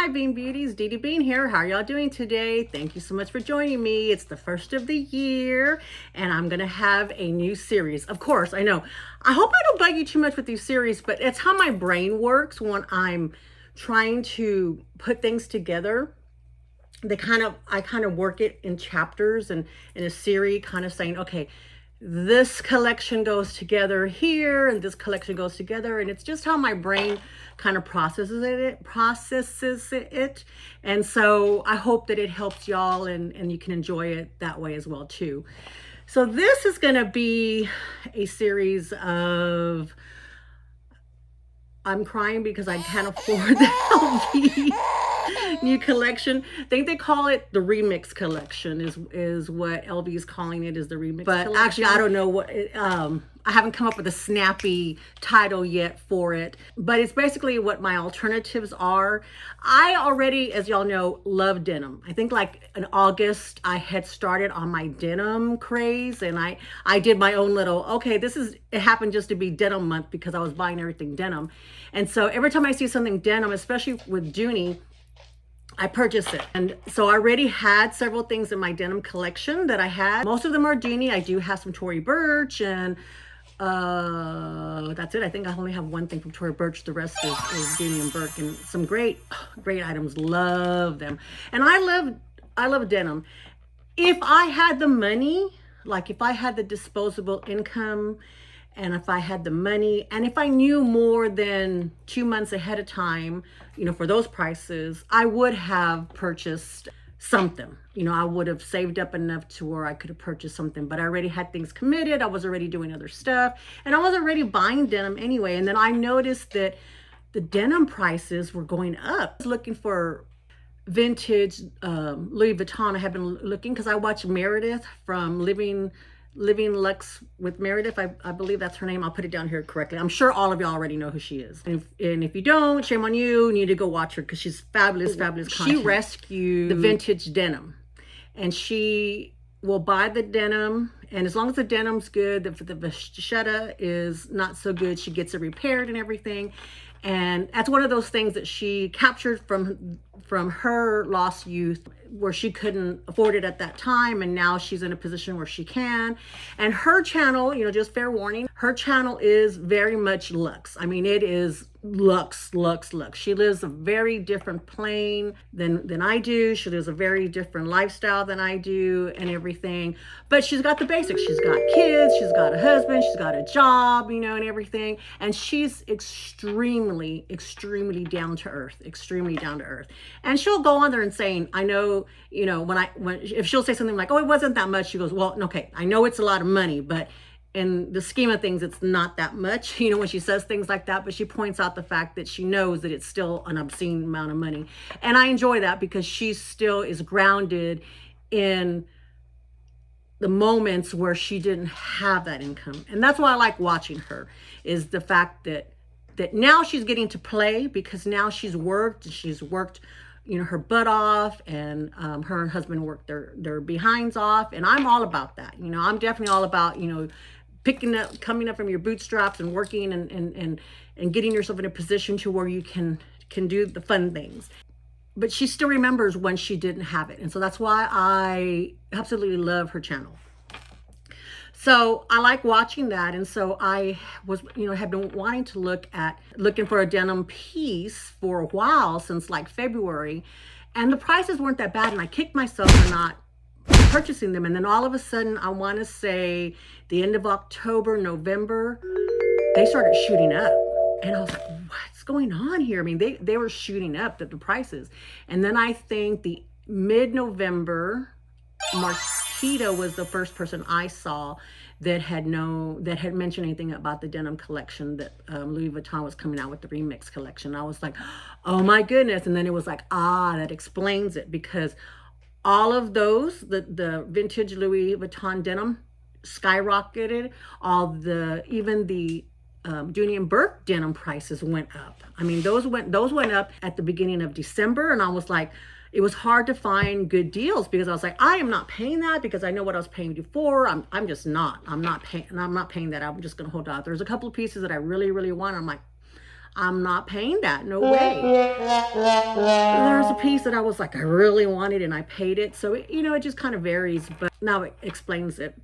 Hi, Bean Beauties, Dee Dee Bean here. How are y'all doing today? Thank you so much for joining me. It's the first of the year, and I'm gonna have a new series. Of course, I know. I hope I don't bug you too much with these series, but it's how my brain works when I'm trying to put things together. I kind of work it in chapters and in a series, kind of saying, okay, this collection goes together here and this collection goes together, and it's just how my brain kind of processes it. And so I hope that it helps y'all and you can enjoy it that way as well too. So this is going to be a series of, I'm crying because I can't afford the LV new collection. I think they call it the remix collection is what LV is calling it, is the remix but collection. Actually I don't know what I haven't come up with a snappy title yet for it, but it's basically what my alternatives are. I already, as y'all know, love denim. I think like in August I had started on my denim craze, and I did my own little, okay, it happened just to be denim month because I was buying everything denim. And so every time I see something denim, especially with Dooney, I purchased it. And so I already had several things in my denim collection that I had. Most of them are Dooney. I do have some Tory Burch, and that's it. I think I only have one thing from Tory Burch. The rest is Dooney and Bourke, and some great items. Love them. And I love denim. If I had the money, like if I had the disposable income, and if I had the money, and if I knew more than 2 months ahead of time, for those prices, I would have purchased something. I would have saved up enough to where I could have purchased something, but I already had things committed. I was already doing other stuff, and I was already buying denim anyway. And then I noticed that the denim prices were going up. I was looking for vintage Louis Vuitton. I have been looking because I watched Meredith from Living Lux with Meredith. I believe that's her name. I'll put it down here correctly. I'm sure all of y'all already know who she is. And if you don't, shame on you. You need to go watch her because she's fabulous content. She rescued the vintage denim, and she will buy the denim, and as long as the denim's good, the vachetta is not so good, she gets it repaired and everything. And that's one of those things that she captured from her lost youth, where she couldn't afford it at that time, and now she's in a position where she can. And her channel, just fair warning, her channel is very much luxe. I mean, it is luxe. She lives a very different plane than I do. She lives a very different lifestyle than I do and everything. But she's got the basics. She's got kids, she's got a husband, she's got a job, and everything. And she's extremely down to earth. And she'll go on there and saying, I know, if she'll say something like, oh, it wasn't that much, she goes, well, okay, I know it's a lot of money, but in the scheme of things, it's not that much, when she says things like that. But she points out the fact that she knows that it's still an obscene amount of money. And I enjoy that because she still is grounded in the moments where she didn't have that income. And that's why I like watching her, is the fact that now she's getting to play, because now she's worked her butt off, and her and husband worked their behinds off. And I'm all about that. I'm definitely all about, coming up from your bootstraps and working and getting yourself in a position to where you can do the fun things. But she still remembers when she didn't have it. And so that's why I absolutely love her channel. So I like watching that. And so I was, have been wanting to looking for a denim piece for a while, since like February, and the prices weren't that bad. And I kicked myself for not purchasing them. And then all of a sudden, I want to say the end of October, November, they started shooting up. And I was like, what's going on here? I mean, they were shooting up the prices. And then I think the mid-November, Marquita was the first person I saw that had mentioned anything about the denim collection that Louis Vuitton was coming out with, the remix collection. I was like, oh my goodness. And then it was like, that explains it, because all of those, the vintage Louis Vuitton denim skyrocketed. Even the Dooney and Bourke denim prices went up. I mean, those went up at the beginning of December, and I was like, it was hard to find good deals, because I was like, I am not paying that, because I know what I was paying before. I'm just not. I'm not paying that. I'm just gonna hold out. There's a couple of pieces that I really want. I'm like, I'm not paying that. No way. There's a piece that I was like, I really wanted and I paid it. So, it just kind of varies, but now it explains it.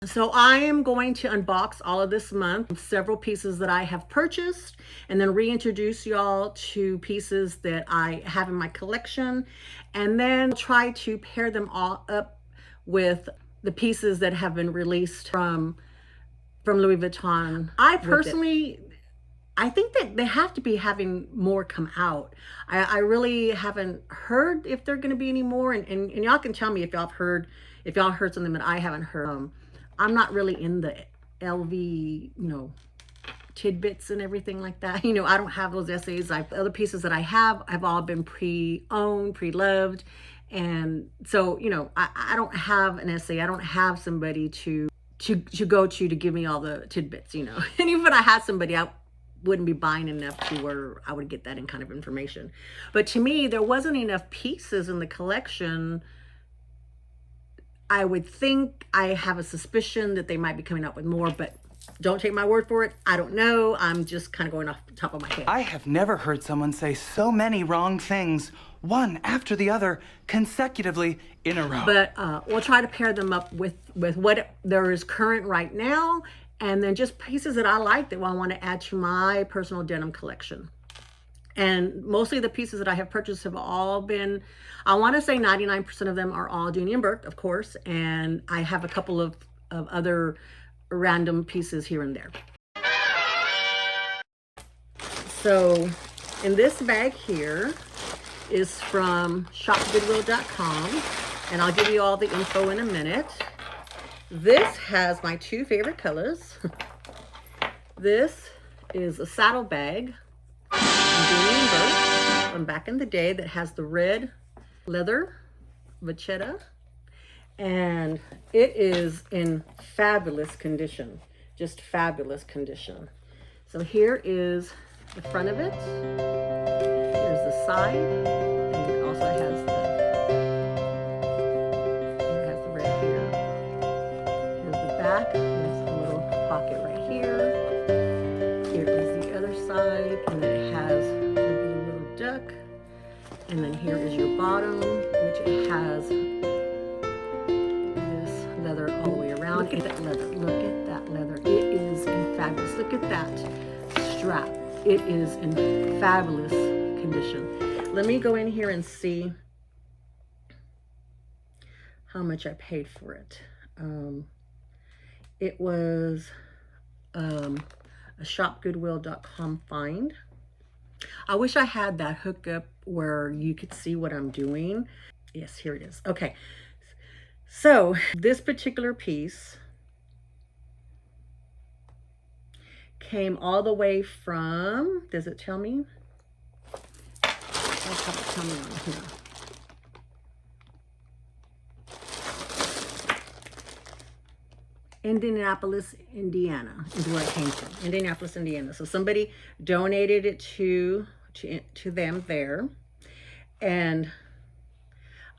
So I am going to unbox all of this month, several pieces that I have purchased, and then reintroduce y'all to pieces that I have in my collection, and then try to pair them all up with the pieces that have been released from Louis Vuitton. I personally, I think that they have to be having more come out. I really haven't heard if they're going to be any more, and y'all can tell me if y'all heard something that I haven't heard. I'm not really in the LV, tidbits and everything like that. I don't have those essays. Other pieces that I have all been pre-owned, pre-loved. And so, I don't have an essay. I don't have somebody to go to give me all the tidbits, And even if I had somebody, I wouldn't be buying enough to where I would get that in kind of information. But to me, there wasn't enough pieces in the collection. I would think, I have a suspicion that they might be coming up with more, but don't take my word for it. I don't know. I'm just kind of going off the top of my head. I have never heard someone say so many wrong things, one after the other, consecutively in a row. But we'll try to pair them up with what there is current right now, and then just pieces that I like that I want to add to my personal denim collection. And mostly the pieces that I have purchased have all been, I want to say 99% of them are all Dooney and Bourke, of course. And I have a couple of other random pieces here and there. So in this bag here is from shopgoodwill.com. And I'll give you all the info in a minute. This has my two favorite colors. This is a saddle bag Dooney and Bourke from back in the day that has the red leather vachetta, and it is in fabulous condition, just fabulous condition. So here is the front of it, here's the side, and it also has the red here. Here's the back, there's a little pocket right here. Here is the other side, and then it has the little duck. And then here is your bottom, which it has this leather all the way around. Look at that leather. Look at that leather. It is in fabulous. Look at that strap. It is in fabulous condition. Let me go in here and see how much I paid for it. It was a shopgoodwill.com find. I wish I had that hookup where you could see what I'm doing. Yes, here it is. Okay. So this particular piece came all the way from, does it tell me? Let's have it tell me on here. Indianapolis, Indiana is where it came from. Indianapolis, Indiana. So somebody donated it to them there. And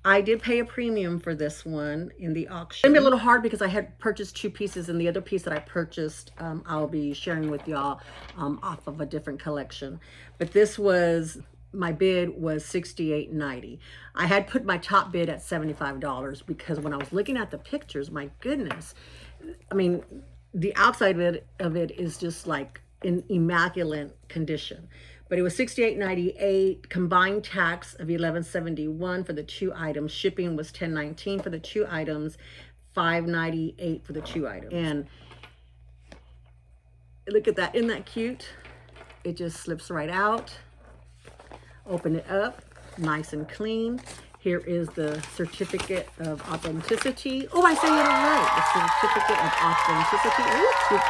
I did pay a premium for this one in the auction. It's gonna be a little hard because I had purchased two pieces, and the other piece that I purchased, I'll be sharing with y'all off of a different collection. But this was, my bid was $68.90. I had put my top bid at $75 because when I was looking at the pictures, my goodness, I mean, the outside of it is just like in immaculate condition. But it was $68.98, combined tax of $11.71 for the two items. Shipping was $10.19 for the two items, $5.98 for the two items. And look at that, isn't that cute? It just slips right out. Open it up, nice and clean. Here is the certificate of authenticity. Oh, I say it all right. The certificate of authenticity. Ooh,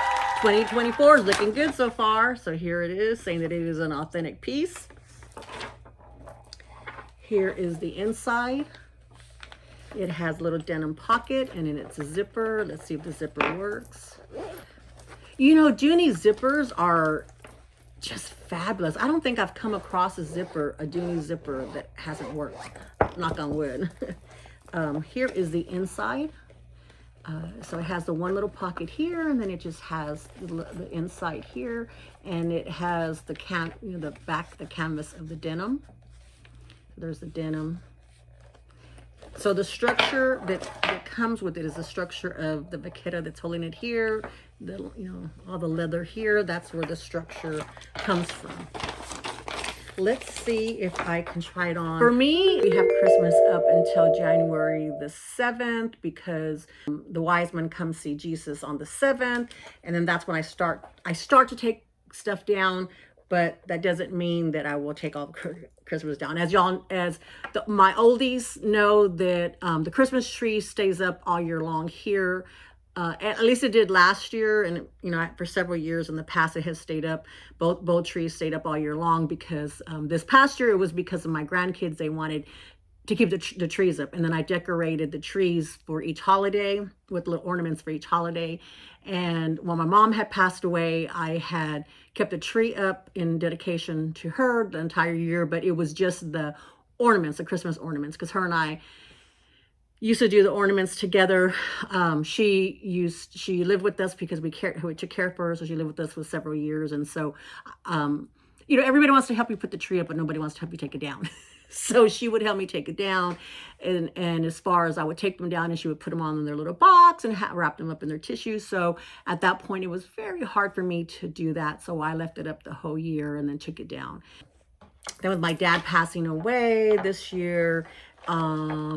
2024 is looking good so far. So here it is, saying that it is an authentic piece. Here is the inside. It has a little denim pocket, and then it's a zipper. Let's see if the zipper works. You know, Dooney zippers are just fabulous. I don't think I've come across a Dooney zipper that hasn't worked. Knock on wood. Here is the inside. So it has the one little pocket here, and then it just has the inside here, and it has the the back, the canvas of the denim. There's the denim. So the structure that comes with it is the structure of the vaqueta that's holding it here, all the leather here. That's where the structure comes from. Let's see if I can try it on. For me, we have Christmas up until January the 7th because the wise men come see Jesus on the 7th, and then that's when I start to take stuff down. But that doesn't mean that I will take all the Christmas down. My oldies know that the Christmas tree stays up all year long here. At least it did last year, and for several years in the past it has stayed up. Both trees stayed up all year long because this past year it was because of my grandkids. They wanted to keep the trees up, and then I decorated the trees for each holiday with little ornaments for each holiday. And when my mom had passed away, I had kept the tree up in dedication to her the entire year, but it was just the ornaments, the Christmas ornaments, because her and I used to do the ornaments together. She lived with us because we took care of her, so she lived with us for several years. And so, everybody wants to help you put the tree up, but nobody wants to help you take it down. So she would help me take it down, and as far as I would take them down, and she would put them on in their little box and wrap them up in their tissue. So at that point, it was very hard for me to do that. So I left it up the whole year and then took it down. Then with my dad passing away this year, I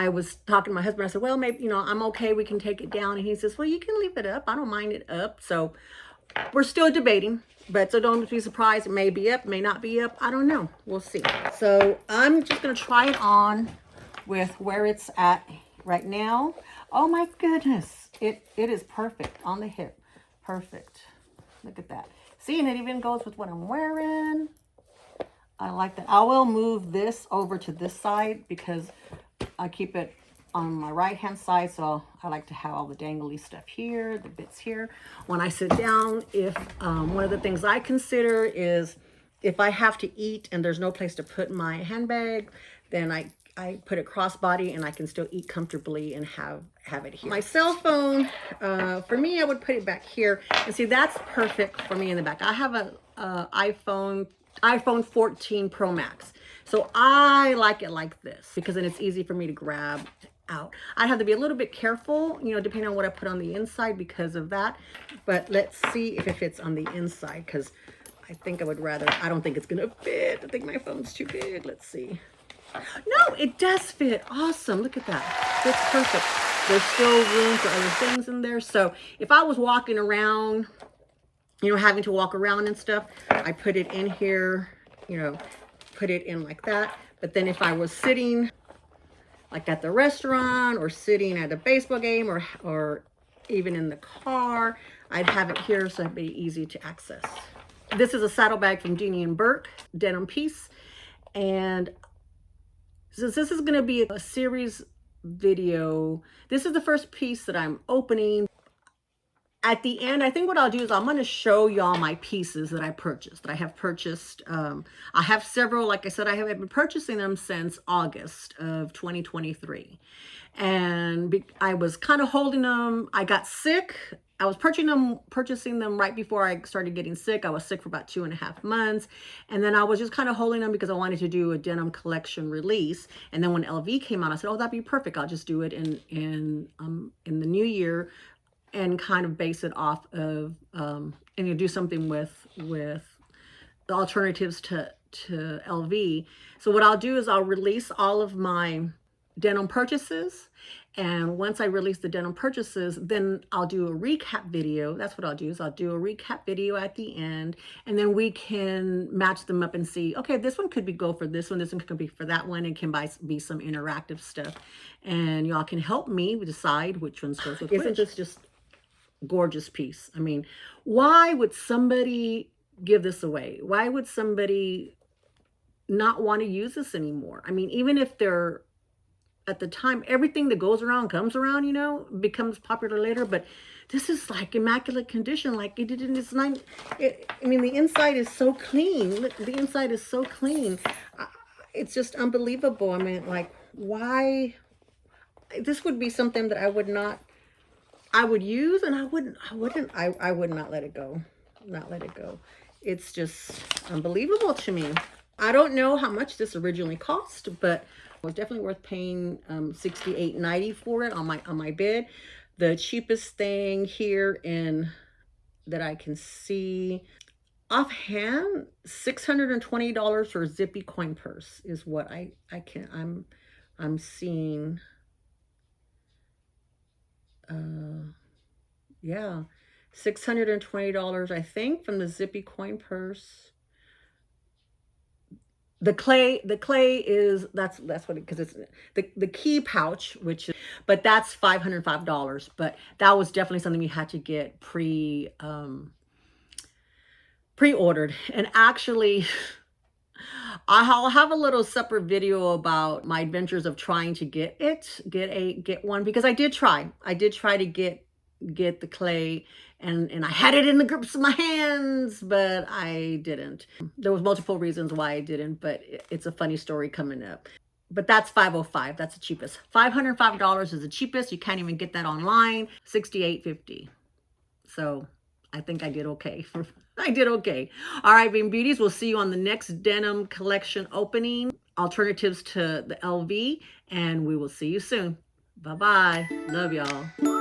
was talking to my husband. I said, well, maybe, I'm okay. We can take it down. And he says, well, you can leave it up. I don't mind it up. So we're still debating, so don't be surprised. It may be up, may not be up. I don't know. We'll see. So I'm just going to try it on with where it's at right now. Oh my goodness. It is perfect on the hip. Perfect. Look at that. See, and it even goes with what I'm wearing. I like that. I will move this over to this side because I keep it on my right hand side, so I like to have all the dangly stuff here, the bits here. When I sit down, if one of the things I consider is if I have to eat and there's no place to put my handbag, then I put it crossbody and I can still eat comfortably and have it here. My cell phone, for me, I would put it back here. And see, that's perfect for me in the back. I have a iPhone 14 Pro Max. So I like it like this because then it's easy for me to grab out. I have to be a little bit careful, depending on what I put on the inside because of that. But let's see if it fits on the inside, because I think I don't think it's gonna fit. I think my phone's too big. Let's see. No, it does fit. Awesome. Look at that. Fits perfect. There's still room for other things in there. So if I was walking around, having to walk around and stuff, I put it in here, put it in like that. But then if I was sitting like at the restaurant or sitting at a baseball game or even in the car, I'd have it here so it'd be easy to access. This is a saddlebag from Dooney and Bourke, denim piece. And since this is going to be a series video, this is the first piece that I'm opening. At the end, I think what I'll do is I'm going to show y'all my pieces that I purchased, that I have purchased. I have several, like I said, I have been purchasing them since August of 2023. And I was kind of holding them. I got sick. I was purchasing them right before I started getting sick. I was sick for about 2.5 months. And then I was just kind of holding them because I wanted to do a denim collection release. And then when LV came out, I said, oh, that'd be perfect. I'll just do it in the new year, and kind of base it off of, and do something with the alternatives to LV. So what I'll do is I'll release all of my denim purchases. And once I release the denim purchases, then I'll do a recap video. That's what I'll do, is I'll do a recap video at the end, and then we can match them up and see, okay, this one could go for this one could be for that one. It can be some interactive stuff. And y'all can help me decide which ones goes with which. Isn't this just gorgeous piece? I mean, why would somebody give this away? Why would somebody not want to use this anymore? I mean, even if they're, at the time, everything that goes around comes around, becomes popular later, but this is like immaculate condition. Like it didn't, it's not, I mean, the inside is so clean. Look, the inside is so clean. It's just unbelievable. I mean, like, why this would be something that I would use, and I would not let it go. Not let it go. It's just unbelievable to me. I don't know how much this originally cost, but it was definitely worth paying $68.90 for it on my bid. The cheapest thing here in that I can see offhand, $620 for a zippy coin purse is what I'm seeing. Yeah, $620 I think from the zippy coin purse. The clay is that's what it, because it's the key pouch, which is, but that's $505. But that was definitely something we had to get pre-ordered. And actually, I'll have a little separate video about my adventures of trying to get one, because I did try to get the clay, and I had it in the grips of my hands, but I didn't. There was multiple reasons why I didn't, but it's a funny story coming up. But that's $505. That's the cheapest. $505 is the cheapest. You can't even get that online. $68.50. So I think I did okay. I did okay. All right, Bean Beauties, we'll see you on the next denim collection opening, alternatives to the LV, and we will see you soon. Bye-bye. Love y'all.